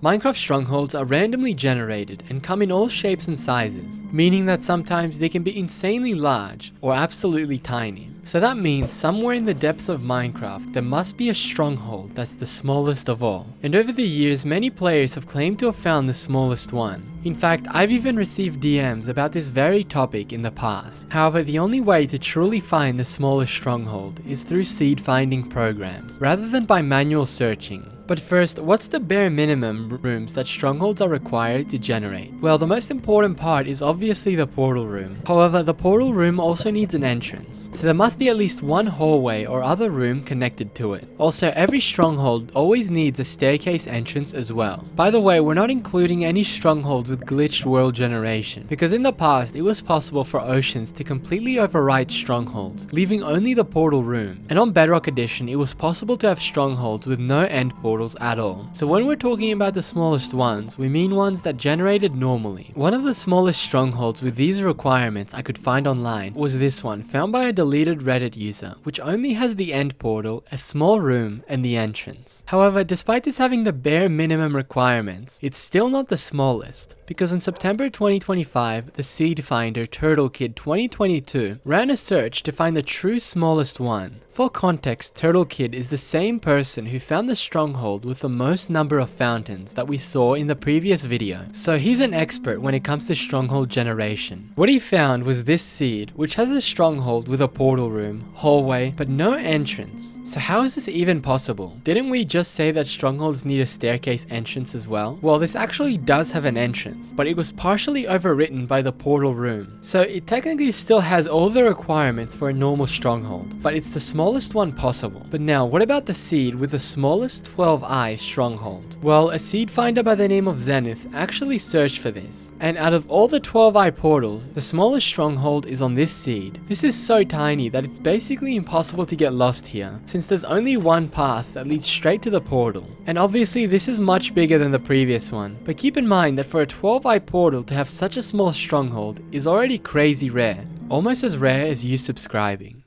Minecraft strongholds are randomly generated and come in all shapes and sizes, meaning that sometimes they can be insanely large or absolutely tiny. So that means somewhere in the depths of Minecraft there must be a stronghold that's the smallest of all. And over the years many players have claimed to have found the smallest one. In fact, I've even received DMs about this very topic in the past. However, the only way to truly find the smallest stronghold is through seed finding programs, rather than by manual searching. But first, what's the bare minimum rooms that strongholds are required to generate? Well, the most important part is obviously the portal room. However, the portal room also needs an entrance, so there must be at least one hallway or other room connected to it. Also, every stronghold always needs a staircase entrance as well. By the way, we're not including any strongholds with glitched world generation, because in the past it was possible for oceans to completely overwrite strongholds, leaving only the portal room. And on Bedrock Edition, it was possible to have strongholds with no end portal at all. So when we're talking about the smallest ones, we mean ones that generated normally. One of the smallest strongholds with these requirements I could find online was this one, found by a deleted Reddit user, which only has the end portal, a small room, and the entrance. However, despite this having the bare minimum requirements, it's still not the smallest, because in September 2025, the seed finder TurtleKid 2022 ran a search to find the true smallest one. For context, TurtleKid is the same person who found the stronghold with the most number of fountains that we saw in the previous video, so he's an expert when it comes to stronghold generation. What he found was this seed, which has a stronghold with a portal room, hallway, but no entrance. So how is this even possible? Didn't we just say that strongholds need a staircase entrance as well? Well, this actually does have an entrance, but it was partially overwritten by the portal room, so it technically still has all the requirements for a normal stronghold, but it's the smallest one possible. But now, what about the seed with the smallest 12-eye stronghold? Well, a seed finder by the name of Zenith actually searched for this, and out of all the 12-eye portals, the smallest stronghold is on this seed. This is so tiny that it's basically impossible to get lost here, since there's only one path that leads straight to the portal. And obviously this is much bigger than the previous one, but keep in mind that for a 12-eye portal to have such a small stronghold is already crazy rare, almost as rare as you subscribing.